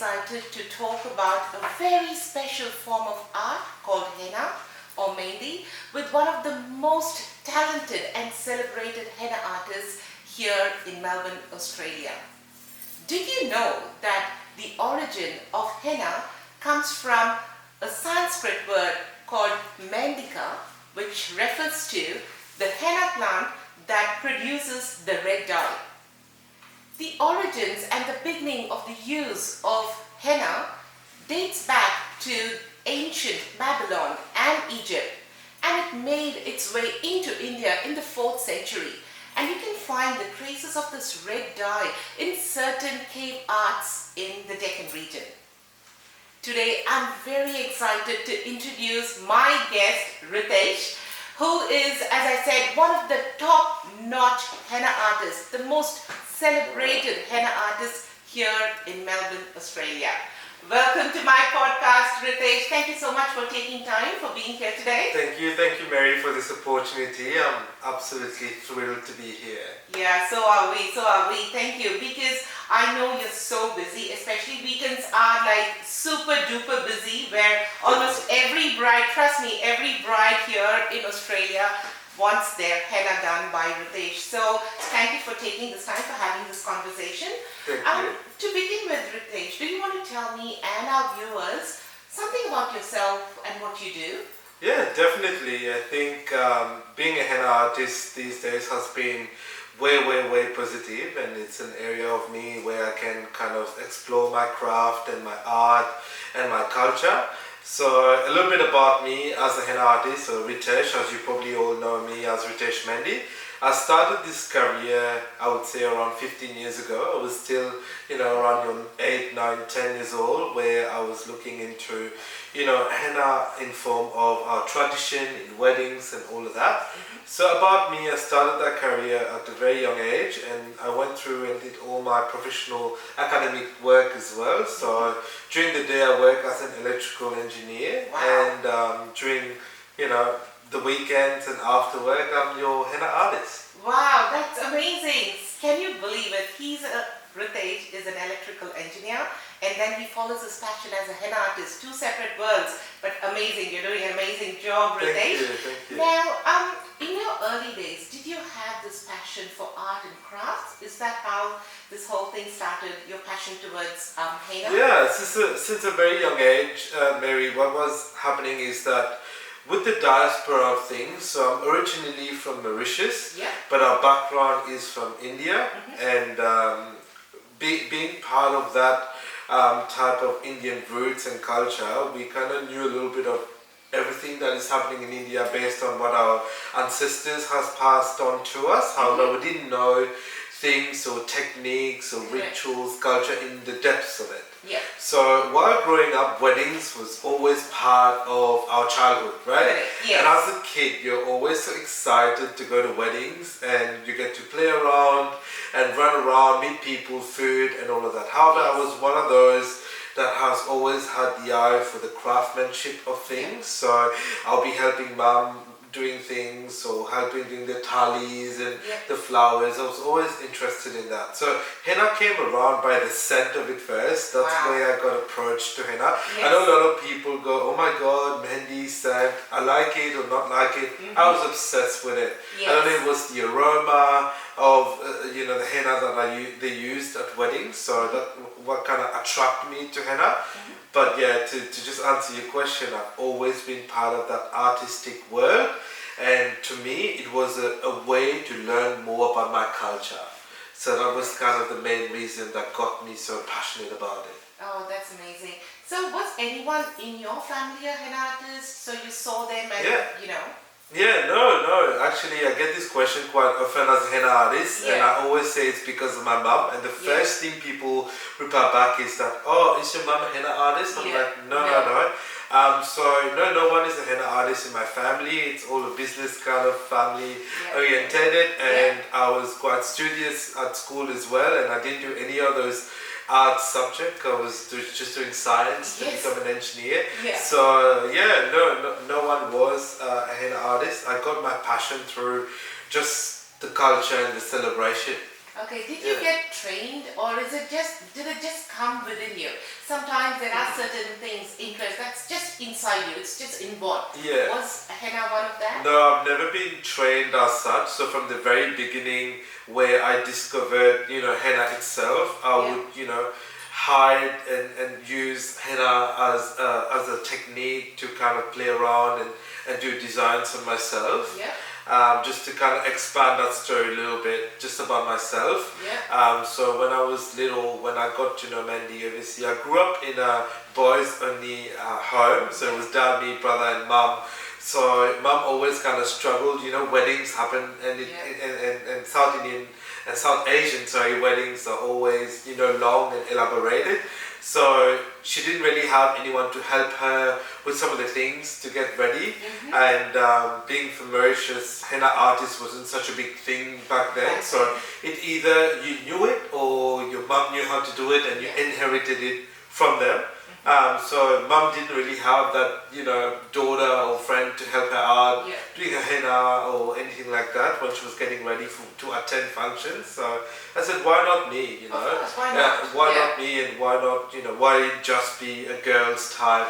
excited to talk about a very special form of art called henna or mehndi with one of the most talented and celebrated henna artists here in Melbourne, Australia. Did you know that the origin of henna comes from a Sanskrit word called mendika, which refers to the henna plant that produces the red dye? The origins and the beginning of the use of henna dates back to ancient Babylon and Egypt, and it made its way into India in the 4th century. And you can find the traces of this red dye in certain cave arts in the Deccan region. Today I'm very excited to introduce my guest Ritesh, who is, as I said, one of the top-notch henna artists, the most celebrated henna artists here in Melbourne, Australia. Welcome to my podcast, Ritesh. Thank you so much for taking time for being here today. Thank you, Mary, for this opportunity. I'm absolutely thrilled to be here. Yeah, so are we. Thank you, because I know you're so busy, especially weekends are like super duper busy, where almost every bride, trust me, every bride here in Australia wants their henna done by Ritesh. So thank you for taking this time for having this conversation. Thank you. To begin with, Ritesh, do you want to tell me and our viewers something about yourself and what you do? Yeah, definitely. I think being a henna artist these days has been way positive, and it's an area of me where I can kind of explore my craft and my art and my culture. So a little bit about me as a henna artist, so Ritesh, as you probably all know me as Ritesh Mehndi. I started this career, I would say, around 15 years ago. I was still, around 8, 9, 10 years old, where I was looking into, henna in form of our tradition in weddings and all of that. Mm-hmm. So about me, I started that career at a very young age, and I went through and did all my professional academic work as well. So during the day, I work as an electrical engineer. Wow. And during, the weekends and after work, I'm your henna artist. Wow, that's amazing. Can you believe it? Ritesh is an electrical engineer, and then he follows his passion as a henna artist. Two separate worlds, but amazing. You're doing an amazing job, Ritesh. Thank you. Now, in your early days, did you have this passion for art and crafts? Is that how this whole thing started, your passion towards henna? Yeah, since a very young age, Mary, what was happening is that with the diaspora of things, so I'm originally from Mauritius, but our background is from India, and being part of that type of Indian roots and culture, we kind of knew a little bit of everything that is happening in India based on what our ancestors has passed on to us. However, we didn't know things or techniques or rituals, culture in the depths of it. Yeah. So while growing up, weddings was always part of our childhood, right? Yes. And as a kid, you're always so excited to go to weddings, and you get to play around and run around, meet people, food and all of that. However, I was one of those that has always had the eye for the craftsmanship of things. So I'll be helping mom doing things, or helping doing the talis and the flowers. I was always interested in that. So henna came around by the scent of it first. That's where I got approached to henna. I know a lot of people go, oh my god, mehndi scent, I like it or not like it. I was obsessed with it. I don't know, it was the aroma of the henna that they used at weddings, so that what kind of attracted me to henna. But yeah, to just answer your question, I've always been part of that artistic world, and to me it was a way to learn more about my culture. So that was kind of the main reason that got me so passionate about it. Oh, that's amazing. So was anyone in your family a henna artist? So you saw them and Yeah, no. Actually, I get this question quite often as a henna artist, and I always say it's because of my mum. And the first thing people reply back is that, oh, is your mum a henna artist? I'm like, no. So no one is a henna artist in my family. It's all a business kind of family orientated, and I was quite studious at school as well, and I didn't do any of those art subject. I was just doing science to become an engineer. So no one was a henna artist. I got my passion through just the culture and the celebration. Okay, did you get trained, or did it just come within you? Sometimes there are certain things, interest, that's just inside you, it's just inborn. Yeah. Was henna one of that? No, I've never been trained as such. So from the very beginning, where I discovered, henna itself, I would, hide and use henna as a technique to kind of play around and do designs on myself. Yeah. Just to kind of expand that story a little bit, just about myself. Yeah. So when I was little, when I got to know Mandy, obviously I grew up in a boys-only home. So it was dad, me, brother, and mum. So mum always kind of struggled. Weddings happen, and South Indian and South Asian, weddings are always long and elaborated. So she didn't really have anyone to help her with some of the things to get ready. And being ferocious henna artist wasn't such a big thing back then. So it either you knew it or your mum knew how to do it and you inherited it from them. So mum didn't really have that, daughter or friend to help her out doing her henna or anything like that when she was getting ready to attend functions. So I said, why not me? Of course, why not? Why not me, and why not, why just be a girl's type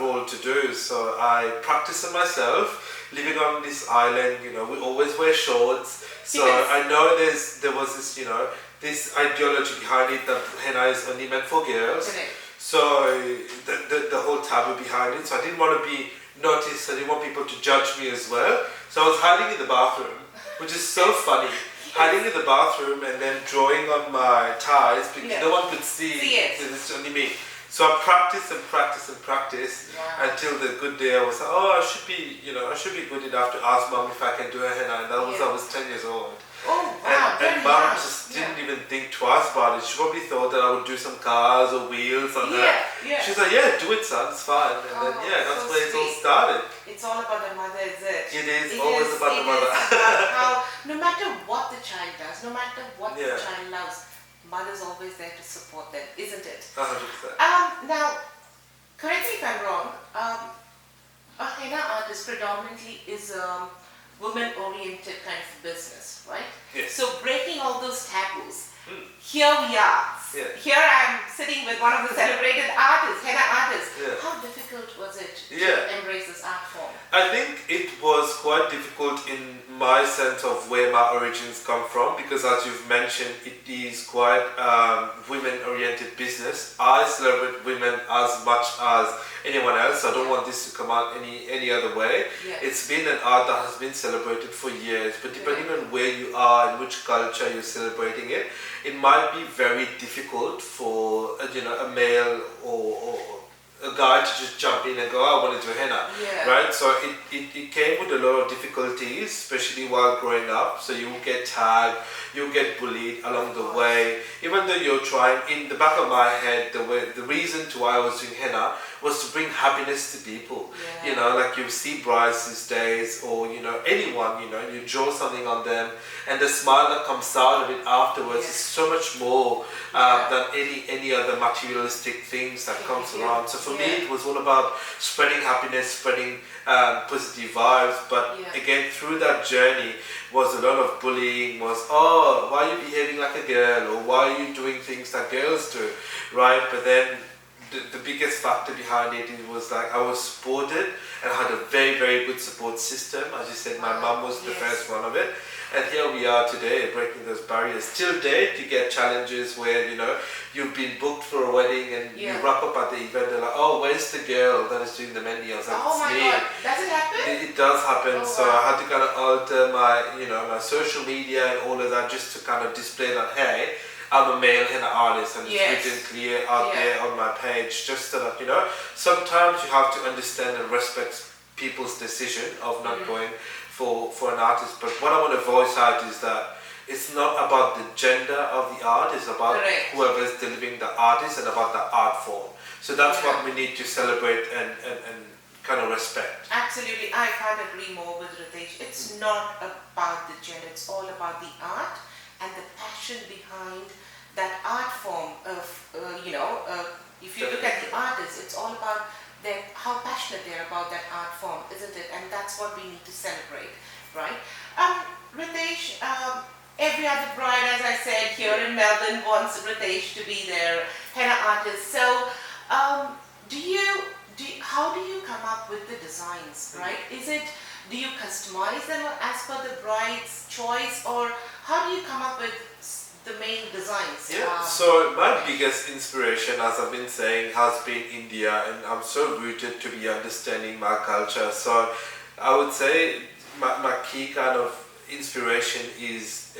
role to do? So I practiced on myself, living on this island. We always wear shorts. So I know there was this, this ideology behind it that henna is only meant for girls. So the whole taboo behind it. So I didn't want to be noticed. I didn't want people to judge me as well. So I was hiding in the bathroom, which is so funny. Hiding in the bathroom and then drawing on my ties because no one could see it. It's only me. So I practiced and practiced and practiced until the good day I was like, I should be good enough to ask mum if I can do a henna. And that was I was 10 years old. Oh wow! And mum just didn't even think twice about it. She probably thought that I would do some cars or wheels on her. She's like, do it, son, it's fine. And then that's where it all started. It's all about the mother, is it? It is always about the mother. It is about how, no matter what the child does, no matter what the child loves, mother's always there to support them, isn't it? 100%. Now, correct me if I'm wrong. A henna artist predominantly is woman-oriented kind of business, right? Yes. So breaking all those taboos, here we are. Yeah. Here I am sitting with one of the celebrated artists, henna artists. Yeah. How difficult was it to embrace this art form? I think it was quite difficult in my sense of where my origins come from, because as you've mentioned, it is quite women-oriented business. I celebrate women as much as anyone else. I don't want this to come out any other way. It's been an art that has been celebrated for years, but depending on where you are and which culture you're celebrating it, it might be very difficult for a male or a guy to just jump in and go, I want to do henna, right? So it came with a lot of difficulties, especially while growing up. So you will get tagged, you'll get bullied along the way. Even though you're trying, in the back of my head, the reason to why I was doing henna was to bring happiness to people. Like you see brides these days, or anyone, you draw something on them, and the smile that comes out of it afterwards is so much more than any other materialistic things that comes around. So for me, it was all about spreading happiness, spreading positive vibes. But again, through that journey was a lot of bullying. Was why are you behaving like a girl, or why are you doing things that girls do, right? But then the biggest factor behind it was like I was supported and I had a very, very good support system. As you said, my mum was the first one of it. And here we are today, breaking those barriers. Till date, you get challenges where, you've been booked for a wedding and you rock up at the event, they're like, where's the girl that is doing the mehndi? I was like, oh my God, does it happen? It does happen. So I had to kind of alter my, my social media and all of that just to kind of display that, hey, I'm a male henna artist, and it's written clear out there on my page, just so that, sometimes you have to understand and respect people's decision of not going for an artist. But what I want to voice out is that it's not about the gender of the art, it's about whoever's delivering the artist and about the art form. So that's what we need to celebrate and kind of respect. Absolutely, I can't agree more with Ritesh. It's not about the gender, it's all about the art and the passion behind that art form of, if you look at the artists, it's all about how passionate they're about that art form, isn't it? And that's what we need to celebrate, right? Ritesh, every other bride, as I said, here in Melbourne wants Ritesh to be their henna artist. So, how do you come up with the designs, right? Do you customize them as per the bride's choice, or how do you come up with the main designs? Yeah, so my biggest inspiration, as I've been saying, has been India, and I'm so rooted to be understanding my culture. So I would say my key kind of inspiration is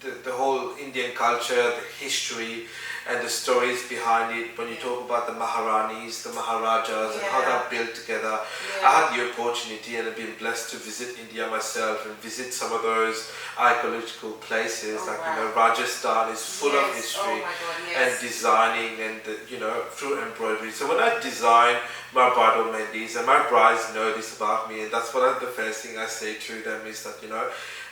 the whole Indian culture, the history, and the stories behind it. When you talk about the Maharanis, the Maharajas, and how they're built together. I had the opportunity and I've been blessed to visit India myself and visit some of those archaeological places. Rajasthan is full of history and designing and through embroidery. So when I design my bridal mehndis, and my brides know this about me, and that's what the first thing I say to them is that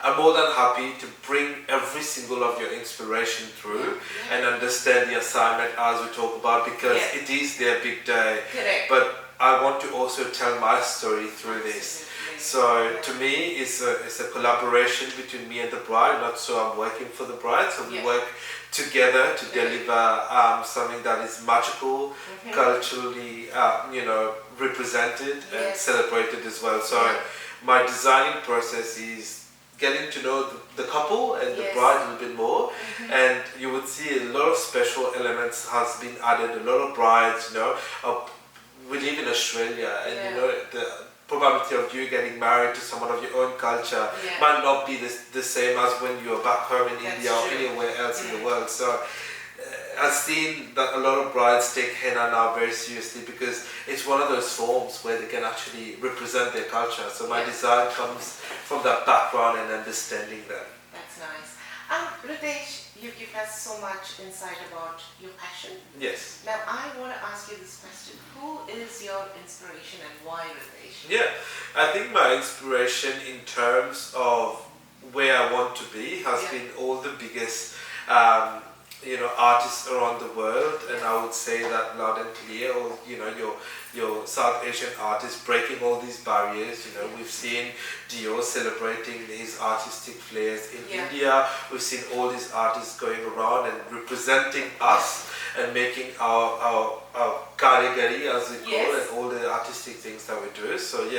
I'm more than happy to bring every single of your inspiration through and understand the assignment as we talk about, because it is their big day. Correct. But I want to also tell my story through this. So to me, it's a collaboration between me and the bride. Not so I'm working for the bride, so we work together to deliver something that is magical, culturally, represented and celebrated as well. So my designing process is getting to know the couple and the bride a little bit more, and you would see a lot of special elements has been added. A lot of brides, we live in Australia, and the probability of you getting married to someone of your own culture might not be the same as when you're back home in India or anywhere else in the world. So I've seen that a lot of brides take henna now very seriously, because it's one of those forms where they can actually represent their culture. So my design comes from that background and understanding them. That's nice. Ritesh, you've given us so much insight about your passion. Yes. Now I want to ask you this question. Who is your inspiration and why, Ritesh? Yeah, I think my inspiration in terms of where I want to be has been all the biggest artists around the world, and I would say that loud and clear. Or your South Asian artists breaking all these barriers. We've seen Dio celebrating his artistic flares in India. We've seen all these artists going around and representing us and making our karigari, as we call it, all the artistic things that we do. So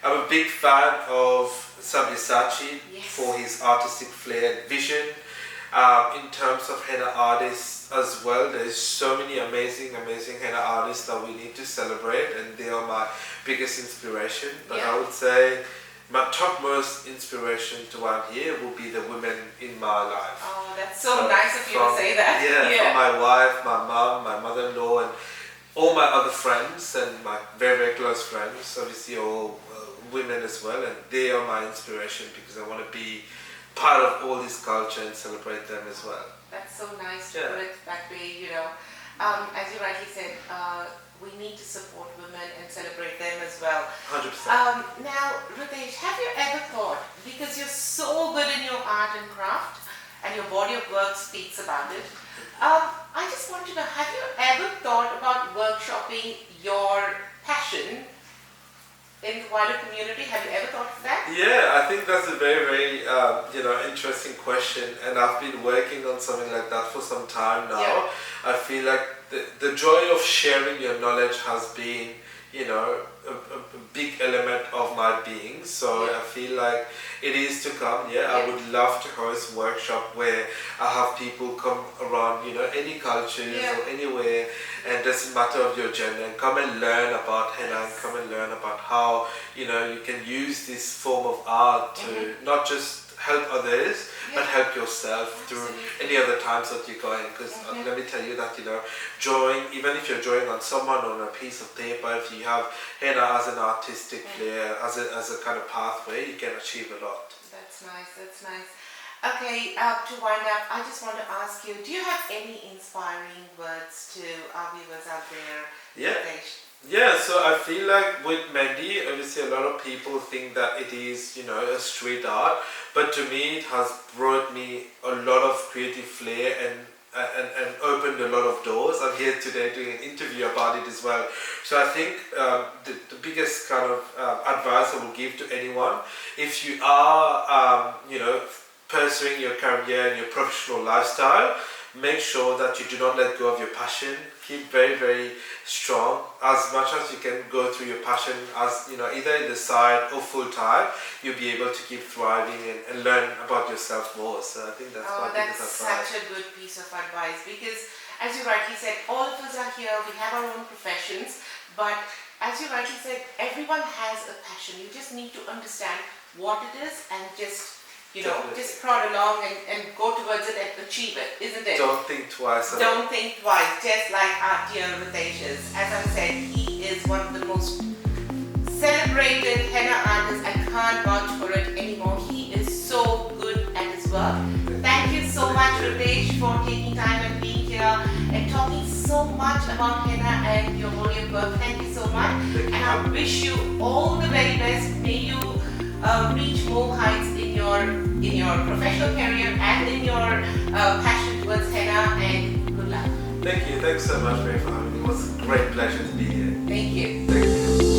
I'm a big fan of Sabyasachi for his artistic flair and vision. In terms of henna artists as well, there's so many amazing henna artists that we need to celebrate, and they are my biggest inspiration. But I would say my topmost inspiration to one here will be the women in my life. Oh, that's so nice of you to say that. From my wife, my mom, my mother-in-law, and all my other friends, and my very, very close friends, obviously all women as well, and they are my inspiration, because I want to be part of all this culture and celebrate them as well. That's so nice to put it that way, as you rightly said, we need to support women and celebrate them as well. 100%. Now, Ritesh, have you ever thought, because you're so good in your art and craft, and your body of work speaks about it, I just want to know, have you ever thought about workshopping your passion in the wider community? Have you ever thought of that? Yeah, I think that's a very, very interesting question, and I've been working on something like that for some time now. I feel like the joy of sharing your knowledge has been, a big element of my being. So I feel like it is to come. I would love to host a workshop where I have people come around, any cultures or anywhere, and it doesn't matter of your gender, and come and learn about henna, and come and learn about how you can use this form of art to not just help others, but help yourself through any other times that you're going. Because let me tell you that drawing, even if you're drawing on someone on a piece of paper, if you have henna as an artistic flair, as a kind of pathway, you can achieve a lot. That's nice. That's nice. Okay, to wind up, I just want to ask you, do you have any inspiring words to our viewers out there? Yeah, so I feel like with mehndi, obviously a lot of people think that it is, a street art, but to me it has brought me a lot of creative flair and opened a lot of doors. I'm here today doing an interview about it as well. So I think the biggest kind of advice I will give to anyone, if you are, pursuing your career and your professional lifestyle, make sure that you do not let go of your passion. Keep very, very strong. As much as you can go through your passion, as you know, either in the side or full time, you'll be able to keep thriving and learn about yourself more. So I think that's that's such a good piece of advice, because as you rightly said, all of us are here, we have our own professions, but as you rightly said, everyone has a passion. You just need to understand what it is and just, you know, just prod along and go towards it and achieve it, isn't it? Don't think twice. Don't think twice, just like our dear Riteshs. As I said, he is one of the most celebrated henna artists. I can't vouch for it anymore. He is so good at his work. Thank you so much, Ritesh, for taking time and being here and talking so much about henna and your body of work. Thank you so much. And I wish you all the very best. May you reach more heights in your professional career and in your passion towards henna, and good luck. Thank you. Thanks so much for having me. It was a great pleasure to be here. Thank you. Thank you.